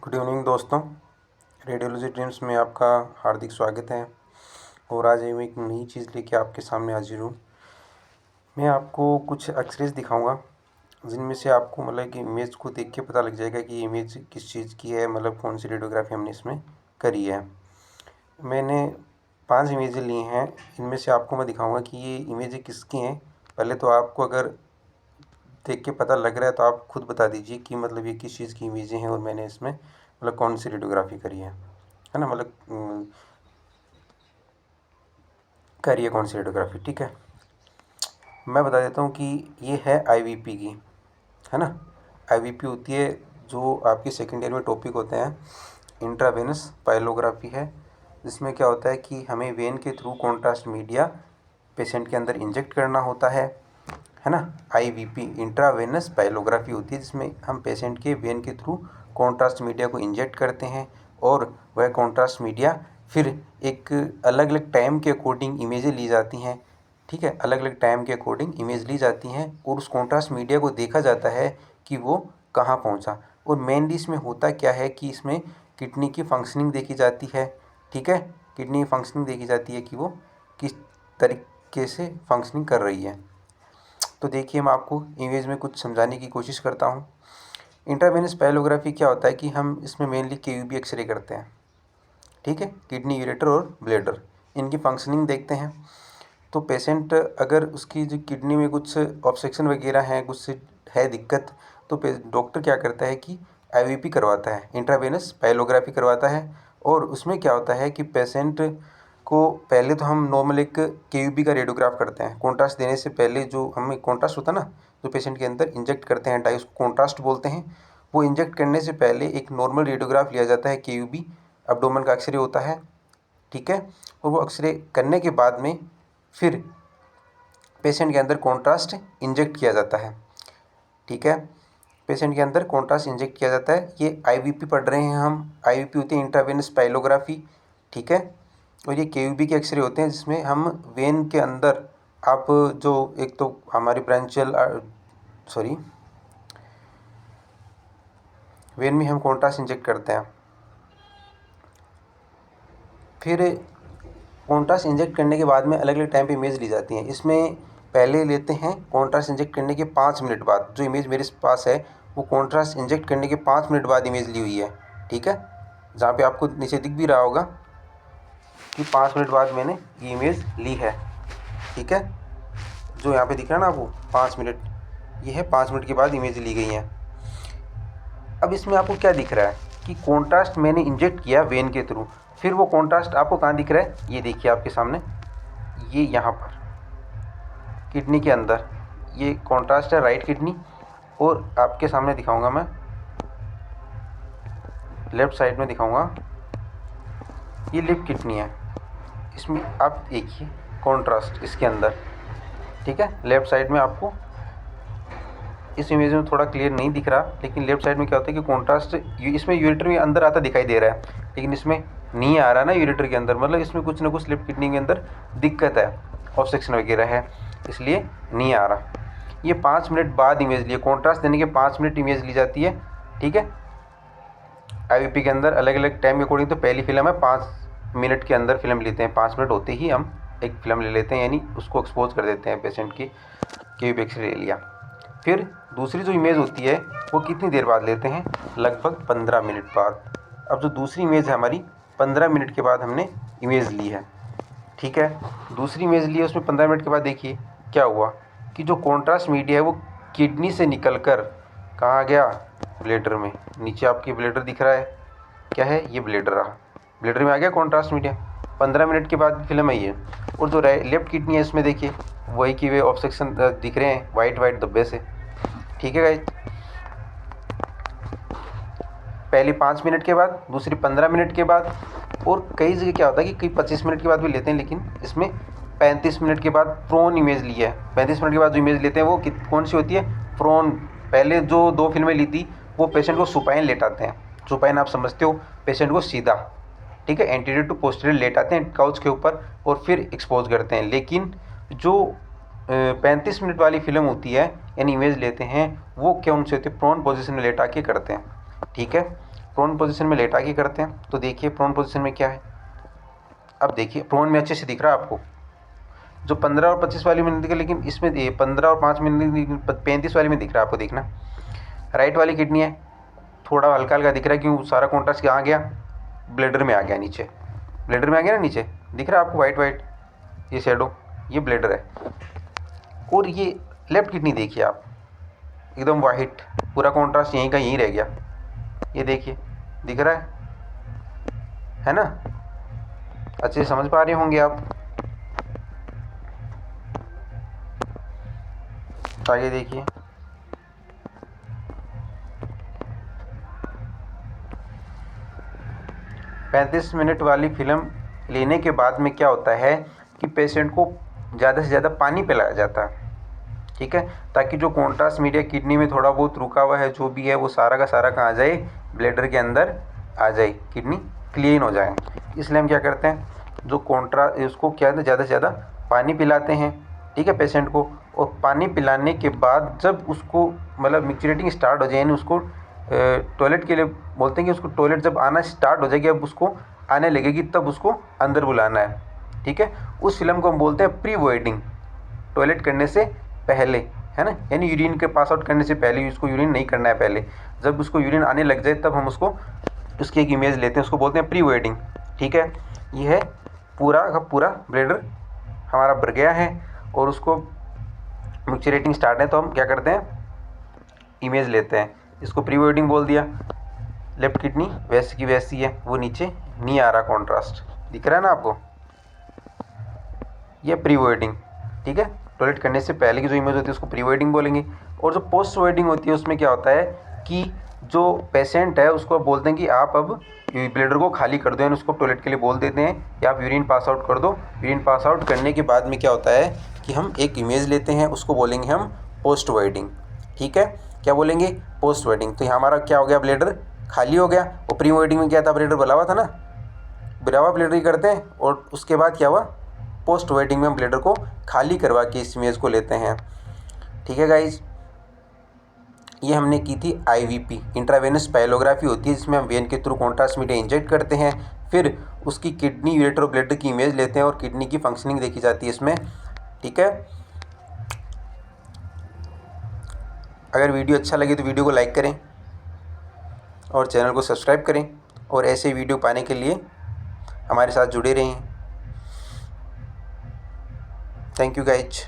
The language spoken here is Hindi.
गुड इवनिंग दोस्तों, रेडियोलॉजी ड्रीम्स में आपका हार्दिक स्वागत है। और आज मैं एक नई चीज़ लेके आपके सामने हाजिर हूँ। मैं आपको कुछ एक्सरेज दिखाऊंगा जिनमें से आपको मतलब कि इमेज को देख के पता लग जाएगा कि इमेज किस चीज़ की है, मतलब कौन सी रेडियोग्राफी हमने इसमें करी है। मैंने 5 इमेजें ली हैं। इनमें से आपको मैं दिखाऊँगा कि ये इमेजें किसकी हैं। पहले तो आपको अगर देख के पता लग रहा है तो आप खुद बता दीजिए कि मतलब ये किस चीज़ की इमेजें हैं और मैंने इसमें मतलब कौन सी रेडियोग्राफी करी है ना, मतलब करी है कौन सी रेडियोग्राफी। ठीक है, मैं बता देता हूँ कि ये है आईवीपी की, है ना। आईवीपी होती है जो आपकी सेकेंड ईयर में टॉपिक होते हैं, इंट्रावेनस पाइलोग्राफी है, जिसमें क्या होता है कि हमें वेन के थ्रू कॉन्ट्रास्ट मीडिया पेशेंट के अंदर इंजेक्ट करना होता है ना। आईवीपी इंट्रावेनस पाइलोग्राफी होती है जिसमें हम पेशेंट के वेन के थ्रू कॉन्ट्रास्ट मीडिया को इंजेक्ट करते हैं और वह कॉन्ट्रास्ट मीडिया फिर एक अलग अलग टाइम के अकॉर्डिंग इमेजें ली जाती हैं। ठीक है, अलग अलग टाइम के अकॉर्डिंग इमेज ली जाती हैं और उस कॉन्ट्रास्ट मीडिया को देखा जाता है कि वो कहाँ पहुँचा। और मेनली इसमें होता क्या है कि इसमें किडनी की फंक्शनिंग देखी जाती है। ठीक है, किडनी की फंक्शनिंग देखी जाती है कि वो किस तरीके से फंक्शनिंग कर रही है। तो देखिए, मैं आपको इमेज में कुछ समझाने की कोशिश करता हूँ। इंट्रावेनस पाइलोग्राफी क्या होता है कि हम इसमें मेनली केयूबी एक्सरे करते हैं। ठीक है, किडनी, यूरेटर और ब्लैडर, इनकी फंक्शनिंग देखते हैं। तो पेशेंट अगर उसकी जो किडनी में कुछ ऑब्स्ट्रक्शन वगैरह है, कुछ है दिक्कत, तो डॉक्टर क्या करता है कि आईवीपी करवाता है, इंट्रावेनस पाइलोग्राफी करवाता है। और उसमें क्या होता है कि पेशेंट को पहले तो हम नॉर्मल एक केयूबी का रेडियोग्राफ करते हैं। कॉन्ट्रास्ट देने से पहले जो हमें कॉन्ट्रास्ट होता है ना, जो पेशेंट के अंदर इंजेक्ट करते हैं डाई, उसको कॉन्ट्रास्ट बोलते हैं। वो इंजेक्ट करने से पहले एक नॉर्मल रेडियोग्राफ लिया जाता है, केयूबी एब्डोमेन का एक्सरे होता है। ठीक है, और वो एक्सरे करने के बाद में फिर पेशेंट के अंदर कॉन्ट्रास्ट इंजेक्ट किया जाता है। ठीक है, पेशेंट के अंदर कॉन्ट्रास्ट इंजेक्ट किया जाता है। ये आईवीपी पढ़ रहे हैं हम, आईवीपी होती है इंट्रावेनस पाइलोग्राफी। ठीक है, और ये केयूबी के एक्सरे होते हैं जिसमें हम वेन के अंदर आप जो एक तो हमारी ब्रांचियल सॉरी वेन में हम कॉन्ट्रास्ट इंजेक्ट करते हैं। फिर कॉन्ट्रास्ट इंजेक्ट करने के बाद में अलग अलग टाइम पे इमेज ली जाती हैं। इसमें पहले लेते हैं कॉन्ट्रास्ट इंजेक्ट करने के 5 मिनट बाद। जो इमेज मेरे पास है वो कॉन्ट्रास्ट इंजेक्ट करने के 5 मिनट बाद इमेज ली हुई है। ठीक है, जहाँ पे आपको नीचे दिख भी रहा होगा कि 5 मिनट बाद मैंने ये इमेज ली है। ठीक है, जो यहाँ पे दिख रहा है ना आपको 5 मिनट, ये है 5 मिनट के बाद इमेज ली गई है। अब इसमें आपको क्या दिख रहा है कि कॉन्ट्रास्ट मैंने इंजेक्ट किया वेन के थ्रू, फिर वो कॉन्ट्रास्ट आपको कहाँ दिख रहा है, ये देखिए आपके सामने, ये यहाँ पर किडनी के अंदर ये कॉन्ट्रास्ट है, राइट किडनी। और आपके सामने दिखाऊंगा मैं, लेफ्ट साइड में दिखाऊंगा, ये लेफ्ट किडनी है। इसमें आप देखिए कॉन्ट्रास्ट इसके अंदर। ठीक है, लेफ्ट साइड में आपको इस इमेज में थोड़ा क्लियर नहीं दिख रहा, लेकिन लेफ्ट साइड में क्या होता है कि कॉन्ट्रास्ट इसमें यूरेटर में अंदर आता दिखाई दे रहा है, लेकिन इसमें नहीं आ रहा ना यूरेटर के अंदर, मतलब इसमें कुछ ना कुछ लेफ्ट किडनी के अंदर दिक्कत है, ऑब्स्ट्रक्शन वगैरह है, इसलिए नहीं आ रहा। ये 5 मिनट बाद इमेज लिए, कॉन्ट्रास्ट देने के 5 मिनट इमेज ली जाती है। ठीक है, आईवीपी के अंदर अलग अलग टाइम के अकॉर्डिंग, तो पहली फिल्म है 5 मिनट के अंदर फिल्म लेते हैं, 5 मिनट होते ही हम एक फिल्म ले लेते हैं, यानी उसको एक्सपोज कर देते हैं पेशेंट की क्यूब एक्सरे ले लिया। फिर दूसरी जो इमेज होती है वो कितनी देर बाद लेते हैं, लगभग 15 मिनट बाद। अब जो दूसरी इमेज है हमारी, 15 मिनट के बाद हमने इमेज ली है। ठीक है, दूसरी इमेज ली है, उसमें 15 मिनट के बाद देखिए क्या हुआ कि जो कॉन्ट्रास्ट मीडिया है वो किडनी से निकल कर कहाँ गया, ब्लैडर में। नीचे आपकी ब्लैडर दिख रहा है, क्या है ये, ब्लैडर रहा, ब्लैडर में आ गया कॉन्ट्रास्ट मीडिया। 15 मिनट के बाद फिल्म आई है। और जो लेफ्ट किडनी है इसमें देखिए वही की वे ऑब्स्ट्रक्शन दिख रहे हैं, वाइट वाइट धब्बे से। ठीक है गाइस, पहली 5 मिनट के बाद, दूसरी 15 मिनट के बाद, और कई जगह क्या होता है कि कई 25 मिनट के बाद भी लेते हैं, लेकिन इसमें 35 मिनट के बाद प्रोन इमेज ली है। 35 मिनट के बाद जो इमेज लेते हैं वो कौन सी होती है, प्रोन। पहले जो 2 फिल्में ली थी वो पेशेंट को सुपाइन लेटाते हैं, सुपाइन आप समझते हो, पेशेंट को सीधा, ठीक है, एंटीरियर टू पोस्टीरियर लेटाते हैं काउच के ऊपर और फिर एक्सपोज करते हैं। लेकिन जो 35 मिनट वाली फिल्म होती है यानी इमेज लेते हैं, वो क्या उनसे होती है, प्रोन पोजीशन में लेटा के करते हैं। ठीक है, प्रोन पोजीशन में लेटा के करते हैं। तो देखिए प्रोन पोजीशन में क्या है, अब देखिए प्रोन में अच्छे से दिख रहा है आपको, जो 15 और 25 वाली में नहीं दिखा, लेकिन इसमें ये 15 और 5 में 35 वाली में दिख रहा है आपको। देखना राइट वाली किडनी है, थोड़ा हल्का हल्का दिख रहा है, क्यों सारा कॉन्ट्रास्ट कहाँ गया, ब्लेडर में आ गया, नीचे ब्लेडर में आ गया ना, नीचे दिख रहा है आपको वाइट वाइट ये शेडो, ये ब्लेडर है। और ये लेफ्ट किडनी देखिए आप, एकदम वाइट, पूरा कॉन्ट्रास्ट यहीं का यहीं रह गया, ये देखिए दिख रहा है ना, अच्छे से समझ पा रहे होंगे आप। आगे देखिए, पैंतीस मिनट वाली फिल्म लेने के बाद में क्या होता है कि पेशेंट को ज़्यादा से ज़्यादा पानी पिलाया जाता है, ठीक है, ताकि जो कॉन्ट्रास्ट मीडिया किडनी में थोड़ा बहुत रुका हुआ है जो भी है वो सारा का सारा कहाँ आ जाए, ब्लैडर के अंदर आ जाए, किडनी क्लीन हो जाए। इसलिए हम क्या करते हैं, जो उसको क्या है ज़्यादा से ज़्यादा पानी पिलाते हैं, ठीक है, पेशेंट को। और पानी पिलाने के बाद जब उसको मतलब मिक्चरेटिंग स्टार्ट हो जाए, यानी उसको टॉयलेट के लिए बोलते हैं कि उसको टॉयलेट जब आना स्टार्ट हो जाएगी, अब उसको आने लगेगी, तब उसको अंदर बुलाना है, ठीक है। उस फिल्म को हम बोलते हैं प्री वॉइडिंग, टॉयलेट करने से पहले, है ना, यानी यूरिन के पास आउट करने से पहले, उसको यूरिन नहीं करना है पहले, जब उसको यूरिन आने लग जाए तब हम उसको उसकी एक इमेज लेते हैं, उसको बोलते हैं प्री वेडिंग, ठीक है। ये है पूरा का पूरा ब्लैडर हमारा भर गया है और उसको मिक्चरेटिंग स्टार्ट है, तो हम क्या करते हैं, इमेज लेते हैं, इसको प्री वेडिंग बोल दिया। लेफ्ट किडनी वैसी की वैसी है, वो नीचे नहीं आ रहा, कॉन्ट्रास्ट दिख रहा है ना आपको, ये प्री वेडिंग, ठीक है। टॉयलेट करने से पहले की जो इमेज होती है उसको प्री वेडिंग बोलेंगे। और जो पोस्ट वेडिंग होती है उसमें क्या होता है कि जो पेशेंट है उसको बोलते हैं कि आप अब ब्लैडर को खाली कर दो, यानी उसको टॉयलेट के लिए बोल देते हैं कि आप यूरिन पास आउट कर दो। यूरिन पास आउट करने के बाद में क्या होता है कि हम एक इमेज लेते हैं, उसको बोलेंगे हम पोस्ट वेडिंग, ठीक है। क्या बोलेंगे, पोस्ट वेडिंग। तो यहाँ हमारा क्या हो गया, ब्लैडर खाली हो गया। और प्री वेडिंग में क्या था, ब्लैडर भरा हुआ था ना, भरा हुआ ब्लैडर ही करते हैं। और उसके बाद क्या हुआ, पोस्ट वेडिंग में हम ब्लैडर को खाली करवा के इस इमेज को लेते हैं, ठीक है गाइज। ये हमने की थी आईवीपी, इंट्रावेनस पायलोग्राफी होती है, जिसमें हम वेन के थ्रू कॉन्ट्रास्ट मीडिया इंजेक्ट करते हैं, फिर उसकी किडनी यूरेटर और ब्लैडर की इमेज लेते हैं और किडनी की फंक्शनिंग देखी जाती है इसमें, ठीक है। अगर वीडियो अच्छा लगे तो वीडियो को लाइक करें और चैनल को सब्सक्राइब करें, और ऐसे वीडियो पाने के लिए हमारे साथ जुड़े रहें। Thank you guys.